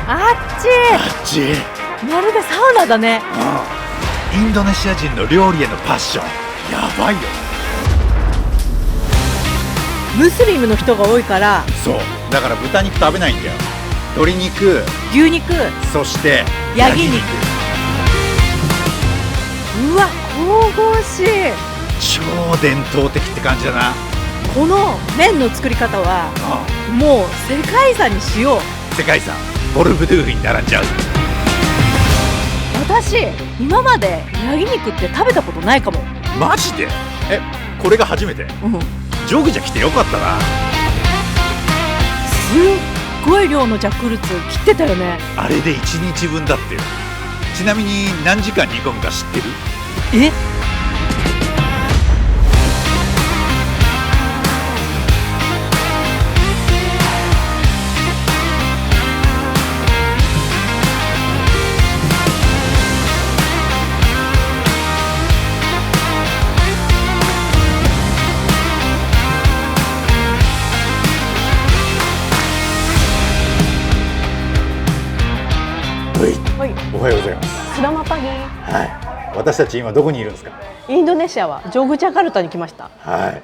あっちまるでサウナだね。インドネシア人の料理へのパッションやばいよ。ムスリムの人が多いから。そうだから豚肉食べないんだよ。鶏肉、牛肉、そしてヤギ肉。うわ神々しい。超伝統的って感じだな。この麺の作り方はもう世界遺産にしよう。世界遺産ボルブドゥールに並んじゃう。私今までヤギ肉って食べたことないかも。マジで？これが初めて？ジョグジャ来てよかったな。すっごい量のジャックルツ切ってたよね。あれで1日分だってよ。ちなみに何時間煮込むか知ってる？おはようございます。スラマパギ。はい。私たち今どこにいるんですか？インドネシアはジョグジャカルタに来ました。はい。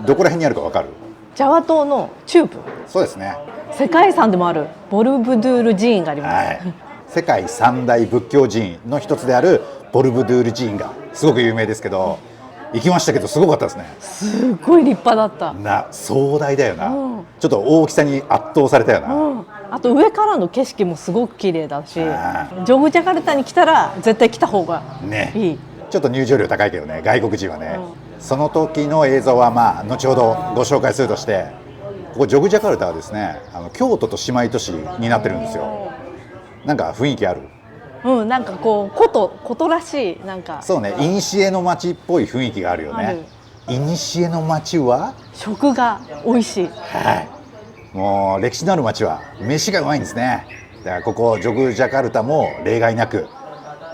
どこら辺にあるかわかる？ジャワ島の中部。そうですね。世界遺産でもあるボルブドゥール寺院があります。はい。世界三大仏教寺院の一つであるボルブドゥール寺院がすごく有名ですけど、行きましたけどすごかったですね。すごい立派だった。壮大だよな。ちょっと大きさに圧倒されたよな。あと上からの景色もすごく綺麗だし、ジョグジャカルタに来たら絶対来た方がいい。ちょっと入場料高いけどね、外国人はね。その時の映像はまあ後ほどご紹介するとして、ここジョグジャカルタはですね、京都と姉妹都市になってるんですよ。なんか雰囲気ある？なんかこう古都らしいなんか。そうね、古の街っぽい雰囲気があるよね。古の街は食が美味しい。はい。もう歴史のある街は飯がうまいんですね。だからここジョグジャカルタも例外なく、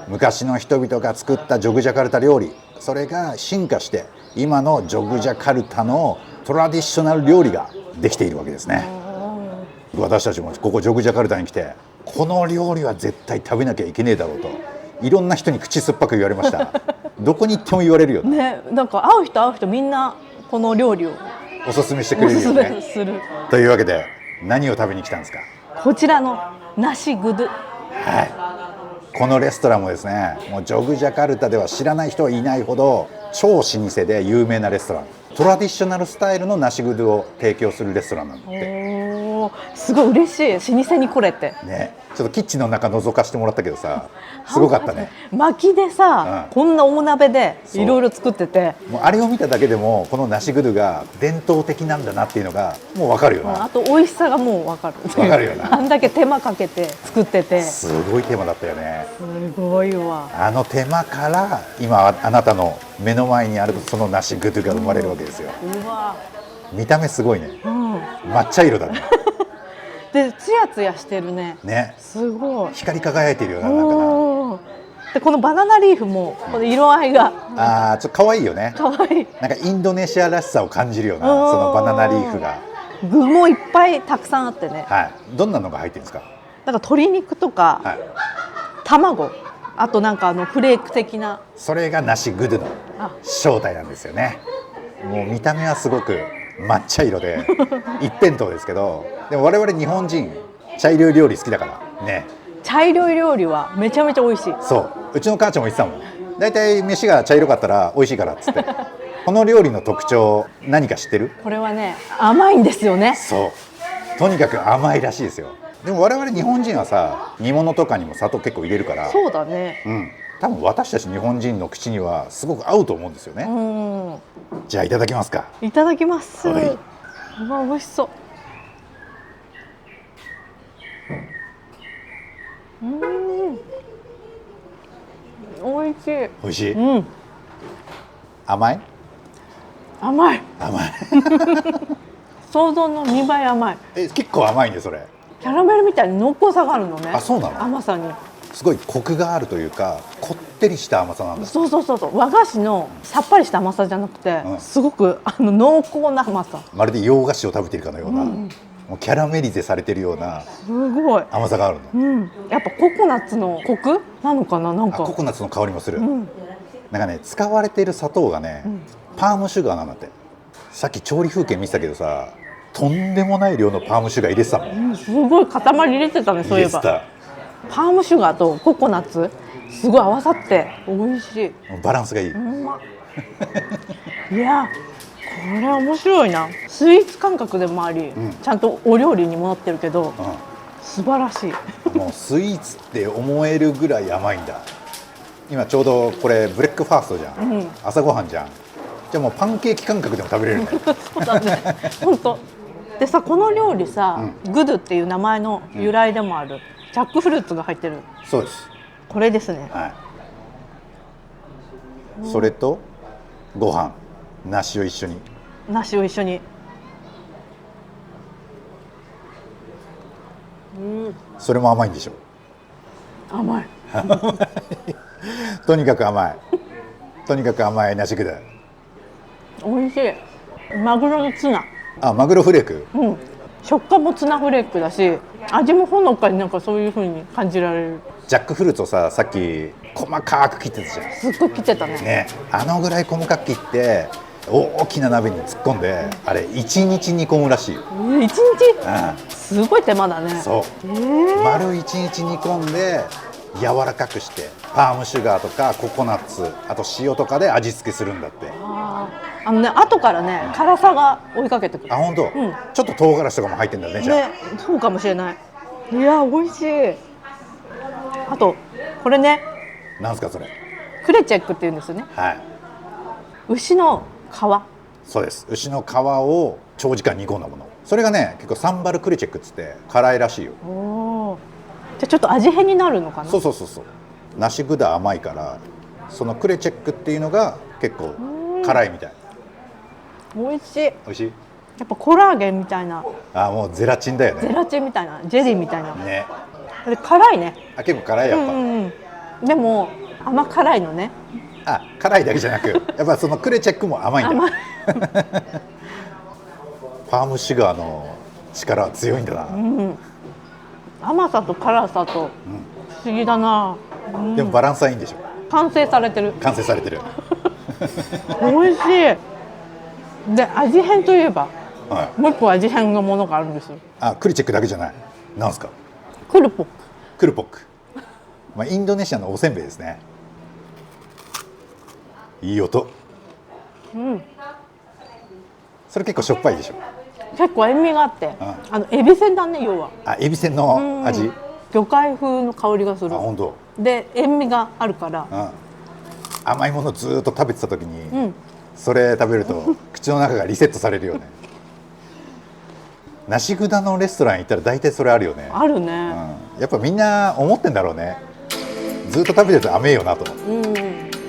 昔の人々が作ったジョグジャカルタ料理、それが進化して今のジョグジャカルタのトラディショナル料理ができているわけですね。私たちもここジョグジャカルタに来て、この料理は絶対食べなきゃいけねえだろうといろんな人に口酸っぱく言われました。どこに行っても言われるよね。なんか会う人みんなこの料理をおすすめしてくれるよね。おすすめする。というわけで何を食べに来たんですか？こちらのナシグドゥ。はい。このレストランもですね、もうジョグジャカルタでは知らない人はいないほど超老舗で有名なレストラン。トラディショナルスタイルのナシグドゥを提供するレストランなんだって。すごい嬉しい。老舗にこれってね。ちょっとキッチンの中覗かしてもらったけどさ、すごかったね。薪でさ、こんな大鍋でいろいろ作ってて、もうあれを見ただけでもこのナシグドゥが伝統的なんだなっていうのがもう分かるよな。あと美味しさがもう分かる。分かるよな。あんだけ手間かけて作ってて、すごい手間だったよね。すごいわ。あの手間から今あなたの目の前にあるそのナシグドゥが生まれるわけですよ。見た目すごいね。抹茶色だね。でツヤツヤしてるね。ね。すごい。光り輝いているよな、なんかな。でこのバナナリーフもこの色合いがちょっと可愛いよね。可愛い。なんかインドネシアらしさを感じるような、そのバナナリーフが。具もいっぱいたくさんあってね。はい。どんなのが入ってるんですか？なんか鶏肉とか、卵、あとなんかフレーク的な。それがナシグドゥの正体なんですよね。もう見た目はすごく抹茶色で一辺倒ですけど、でも我々日本人茶色い料理好きだからね。茶色い料理はめちゃめちゃ美味しい。そう、うちの母ちゃんも言ってたもん。だいたい飯が茶色かったら美味しいからっつって。この料理の特徴何か知ってる？これはね、甘いんですよね。そう、とにかく甘いらしいですよ。でも我々日本人はさ、煮物とかにも砂糖結構入れるから。そうだね。多分私たち日本人の口にはすごく合うと思うんですよね。じゃあいただきますか。いただきます。はい。うわ、美味しそう。美味しい。美味しい。甘い？甘い。甘い。想像の2倍甘い。結構甘いねそれ。キャラメルみたいに濃厚さがあるのね。あ、そうなの？甘さに。すごいコクがあるというか、こってりした甘さなんだ。そうそうそうそう。和菓子のさっぱりした甘さじゃなくて、すごく濃厚な甘さ。まるで洋菓子を食べているかのような。もうキャラメリゼされてるようなすごい。甘さがあるの。うん。やっぱココナッツのコクなのかな、なんか。ココナッツの香りもする。うん。なんかね、使われている砂糖がね、パームシュガーなんだって。さっき調理風景見てたけどさ、とんでもない量のパームシュガー入れてたもん。すごい塊入れてたね、そういえば。パームシュガーとココナッツすごい合わさって美味しい。バランスがいい。いや、これは面白いな。スイーツ感覚でもあり、ちゃんとお料理にもなってるけど、素晴らしい。もうスイーツって思えるぐらい甘いんだ。今ちょうどこれブレックファーストじゃん、朝ごはんじゃん。じゃあもうパンケーキ感覚でも食べれるね。そうだね、本当。でさ、この料理さ、グドゥっていう名前の由来でもある、ジャックフルーツが入ってる。そうです。これですね。はい。それとご飯、梨を一緒に。梨を一緒に。それも甘いんでしょ。甘い。とにかく甘い。とにかく甘い梨グだ。美味しい。マグロのツナ。あ、マグロフレーク。うん。食感もツナフレークだし、味もほのかになんかそういう風に感じられる。ジャックフルーツをさ、さっき細かく切ってたじゃん。すっごい切ってたね。ね、あのぐらい細かく切って大きな鍋に突っ込んで、あれ1日煮込むらしいよ。1日？すごい手間だね。そう。丸1日煮込んで柔らかくして、パームシュガーとかココナッツ、あと塩とかで味付けするんだって。あのね、後からね、辛さが追いかけてくる。あ、本当。ちょっと唐辛子とかも入ってんだね、じゃあ。ね、そうかもしれない。いや、美味しい。あとこれね、なんすかそれ。クレチェックって言うんですよね。はい。牛の皮。そうです。牛の皮を長時間煮込んだもの。それがね、結構サンバルクレチェックっつって辛いらしいよ。じゃあちょっと味変になるのかな。そう。梨グダ甘いから、そのクレチェックっていうのが結構辛いみたい。美味しい。美味しい。やっぱコラーゲンみたいな。あ、もうゼラチンだよね。ゼラチンみたいな、ジェリーみたいな。ね。で辛いね。あ、結構辛いやっぱ。でも甘辛いのね。あ、辛いだけじゃなく、やっぱそのクレチェックも甘いんだ。甘い。パームシュガーの力は強いんだな。甘さと辛さと不思議だな。でもバランスはいいんでしょ。完成されてる。完成されてる。美味しい。で、味変といえば、はい、もう一個味変のものがあるんですよ。あ、クレチェックだけじゃない。なんすか。クルポック。クルポック。まあインドネシアのおせんべいですね。いい音。それ結構しょっぱいでしょ。結構塩味があって、エビせんだね、要は。あ、エビせんの味。魚介風の香りがする。あ、本当。で、塩味があるから。甘いものずっと食べてた時に、それ食べると口の中がリセットされるよね。梨グダのレストラン行ったら大体それあるよね。あるね。やっぱみんな思ってんだろうね。ずっと食べてると甘えよなと。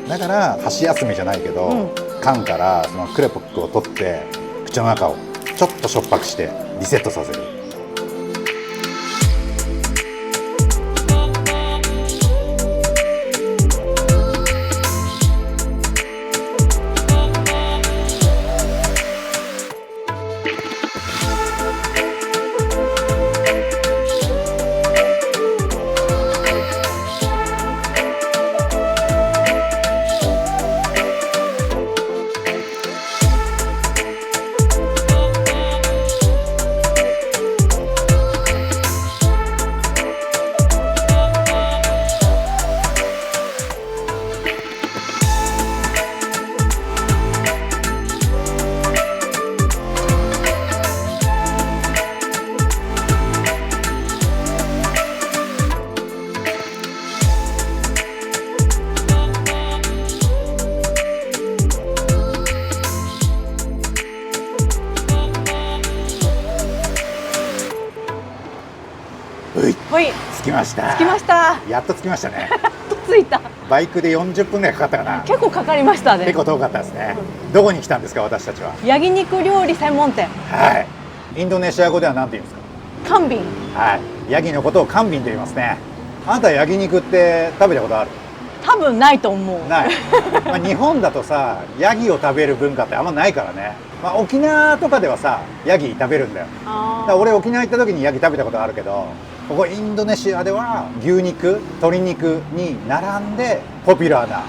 だから箸休めじゃないけど、缶からそのクレポックを取って口の中をちょっとしょっぱくしてリセットさせる。着きました。着きました。やっと着きましたね。着いた。バイクで40分ぐらいかかったかな。結構かかりましたね。結構遠かったですね。どこに来たんですか、私たちは。焼肉料理専門店。はい。インドネシア語では何て言うんですか。カンビン。はい。ヤギのことをカンビンと言いますね。あなた焼肉って食べたことある？多分ないと思う。ない、まあ、日本だとさヤギを食べる文化ってあんまないからね、まあ、沖縄とかではさヤギ食べるんだよ。だから俺沖縄行った時にヤギ食べたことあるけど、ここインドネシアでは牛肉鶏肉に並んでポピュラーな、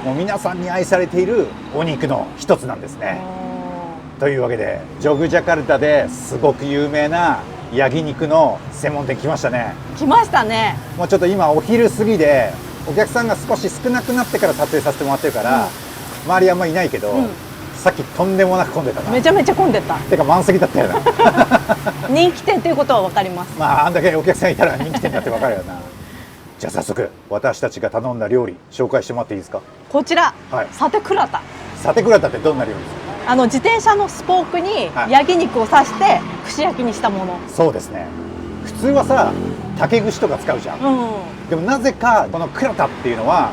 もう皆さんに愛されているお肉の一つなんですね。というわけでジョグジャカルタですごく有名なヤギ肉の専門店来ましたね。来ましたね。もうちょっと今お昼過ぎでお客さんが少し少なくなってから撮影させてもらってるから、周りあんまいないけど、さっきとんでもなく混んでたな。めちゃめちゃ混んでた。てか満席だったよな人気店ということは分かります。まああんだけお客さんいたら人気店だって分かるよなじゃあ早速私たちが頼んだ料理紹介してもらっていいですか。こちら、はいサテクラタ。サテクラタってどんな料理ですか。自転車のスポークにはいヤギ肉を刺して串焼きにしたもの。そうですね、普通はさ竹串とか使うじゃん、でもなぜかこのクラタっていうのは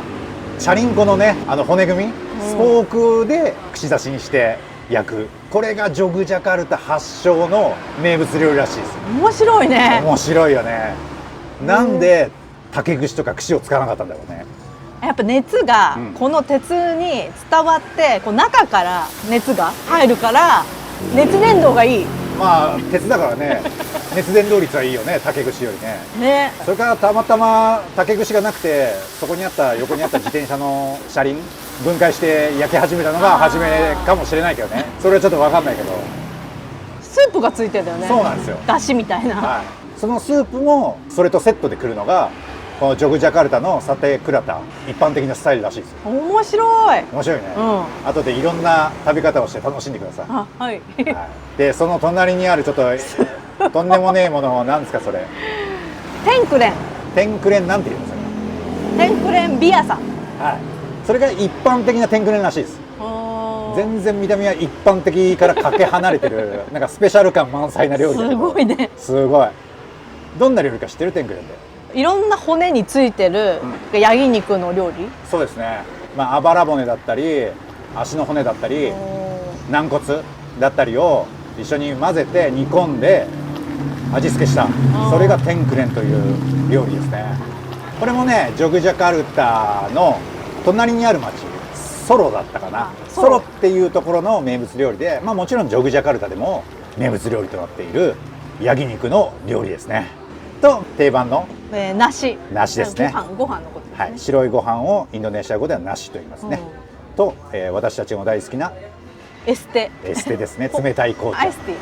チャリンコのね骨組みスポークで串刺しにして焼く、これがジョグジャカルタ発祥の名物料理らしいです。面白いね。面白いよね。なんで竹串とか串を使わなかったんだろうね。やっぱ熱がこの鉄に伝わってこう中から熱が入るから熱伝導がいいまあ鉄だからね熱伝導率はいいよね、竹串よりね。ね。それからたまたま竹串がなくてそこにあった横にあった自転車の車輪分解して焼き始めたのが初めかもしれないけどね、それはちょっと分かんないけど。スープがついてるんだよね。そうなんですよ。だしみたいな、はい、そのスープもそれとセットで来るのがこのジョグジャカルタのサテクラタ、一般的なスタイルらしいですよ。面白い。面白いね、うん、後でいろんな食べ方をして楽しんでください。あ、はい、はい、でその隣にあるちょっととんでもねえもの、なんですかそれ。テンクレン。テンクレンなんて言うんですか。テンクレンビアさん。はい、それが一般的なテンクレンらしいです。全然見た目は一般的からかけ離れてるなんかスペシャル感満載な料理だけど、すごいね。すごい。どんな料理か知ってる？テンクレンで。いろんな骨についてるヤギ肉の料理。そうですね、まあ、あばら骨だったり足の骨だったり軟骨だったりを一緒に混ぜて煮込んで味付けした、それがテンクレンという料理ですね。これもねジョグジャカルタの隣にある町ソロだったかな。ソロっていうところの名物料理で、まあ、もちろんジョグジャカルタでも名物料理となっているヤギ肉の料理ですね。と定番の梨ですね。ご飯のことですね。はい、白いご飯をインドネシア語ではナシと言いますね。と、私たちも大好きなエステですね。冷たい紅茶。アイスティー。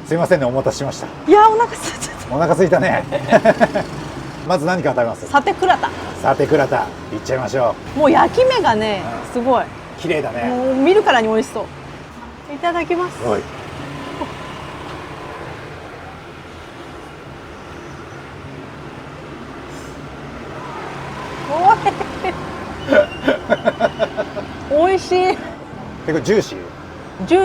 すいませんね、お待たせしました。いや、お腹空いちゃった。お腹空いたね。まず何から食べます？サテクラタ。サテクラタいっちゃいましょう。もう焼き目がね、すごい綺麗だね。もう見るからに美味しそう。いただきます。はい。美味しい。結構ジュー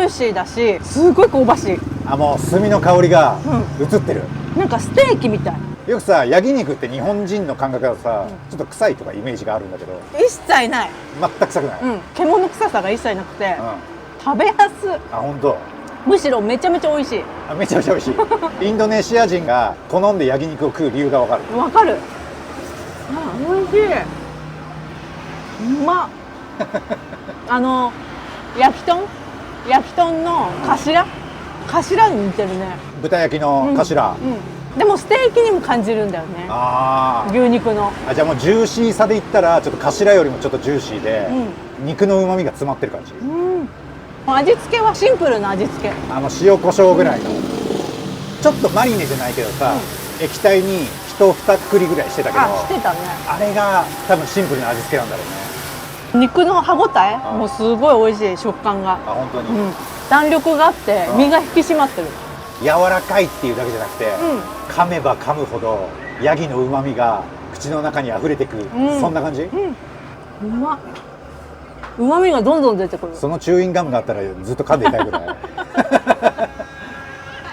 シーだし、すごい香ばしい。もう炭の香りが移ってる、なんかステーキみたい。よくさヤギ肉って日本人の感覚だとさ、ちょっと臭いとかイメージがあるんだけど一切ない。全く臭くない、獣臭さが一切なくて、食べやすい。あ、本当。むしろめちゃめちゃ美味しい。めちゃめちゃ美味しい。インドネシア人が好んでヤギ肉を食う理由がわかる。わかる。美味しい。うまっ。焼き豚の頭に似てるね。豚焼きの頭、でもステーキにも感じるんだよね。牛肉の。じゃあもうジューシーさで言ったらちょっと頭よりもちょっとジューシーで、肉の旨味が詰まってる感じ。味付けはシンプルな味付け。塩コショウぐらいの、ちょっっとマリネじゃないけどさ、液体に1、2くりぐらいしてたけど、してたね。あれが多分シンプルな味付けなんだろうね。肉の歯ごたえもうすごい美味しい、食感が。本当に、弾力があって身が引き締まってる。柔らかいっていうだけじゃなくて、噛めば噛むほどヤギのうまみが口の中に溢れてく、そんな感じ。うまっ。うまみがどんどん出てくる。そのチューインガムがあったらずっと噛んでいたいぐらい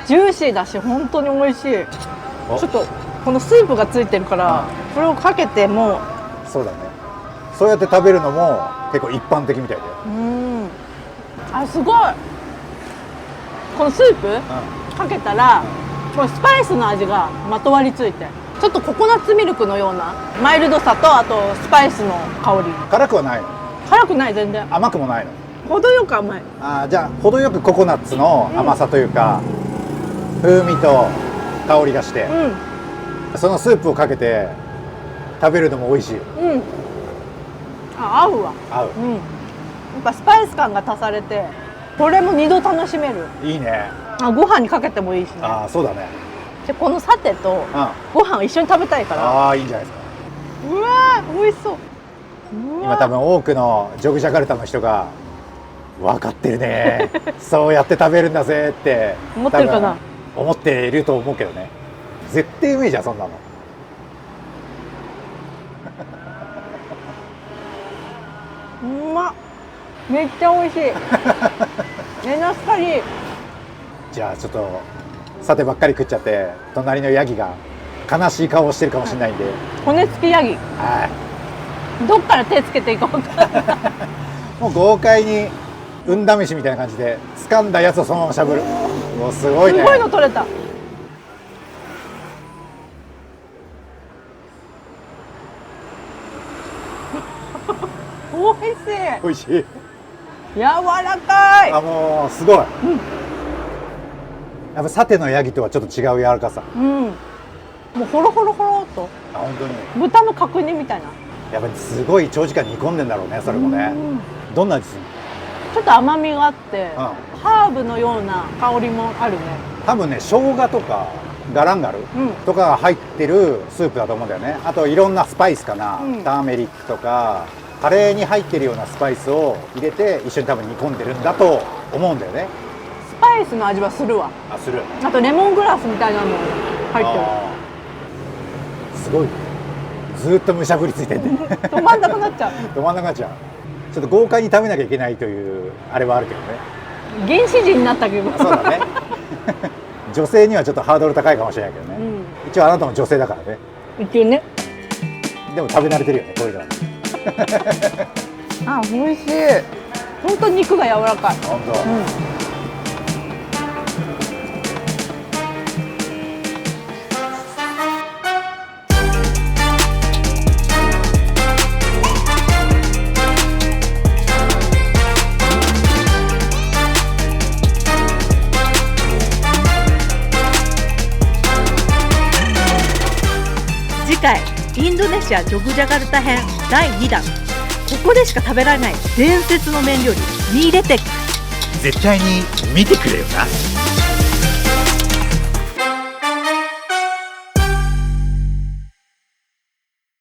ジューシーだし本当に美味しい。ちょっとこのスープがついてるからこれをかけても。そうだね、そうやって食べるのも結構一般的みたいだよ。あ、すごい。このスープかけたらこのスパイスの味がまとわりついてちょっとココナッツミルクのようなマイルドさと、あとスパイスの香り。辛くはないの？辛くない、全然甘くもないの？程よく甘い。じゃあ程よくココナッツの甘さというか、風味と香りがして、そのスープをかけて食べるのも美味しいよ。合うわ。合う。やっぱスパイス感が足されて、これも2度楽しめる。いいね。ご飯にかけてもいいしね。そうだね。でこのサテとご飯を一緒に食べたいから。いいんじゃないですか。うわー、美味しそう。今多分多くのジョグジャカルタの人が分かってるねそうやって食べるんだぜって思ってるかな。思っていると思うけどね。絶対うめえじゃんそんなのうまっ、めっちゃ美味しいメナスカリ。じゃあちょっとさてばっかり食っちゃって隣のヤギが悲しい顔をしてるかもしれないんで、骨付きヤギ、どっから手つけていこうかもう豪快に運試しみたいな感じで掴んだやつをそのまましゃぶる。もうすごいね。すごいの取れた。美味しい。美味しい。柔らかい。もうすごい、やっぱサテのヤギとはちょっと違う柔らかさ。もうホロホロホロっと。本当に豚の角煮みたいな。やっぱりすごい長時間煮込んでんだろうね、それもね。どんな味するの？ちょっと甘みがあって、ハーブのような香りもあるね。多分ね、生姜とかガランガルとかが入ってるスープだと思うんだよね。あといろんなスパイスかな、ターメリックとかカレーに入ってるようなスパイスを入れて一緒に多分煮込んでるんだと思うんだよね。スパイスの味はするわ。する。あとレモングラスみたいなのも入ってる。すごい。ずっとむしゃぶりついてんで止まんなくなっちゃう止まんなくなっちゃう。ちょっと豪快に食べなきゃいけないというあれはあるけどね。原始人になったけどそうだね女性にはちょっとハードル高いかもしれないけどね、一応あなたも女性だからね。一応ね。でも食べ慣れてるよね、こういうのは。美味しい。本当に肉が柔らかい。本当。次回インドネシアジョグジャカルタ編第2弾。ここでしか食べられない伝説の麺料理ミーレテック。絶対に見てくれよな。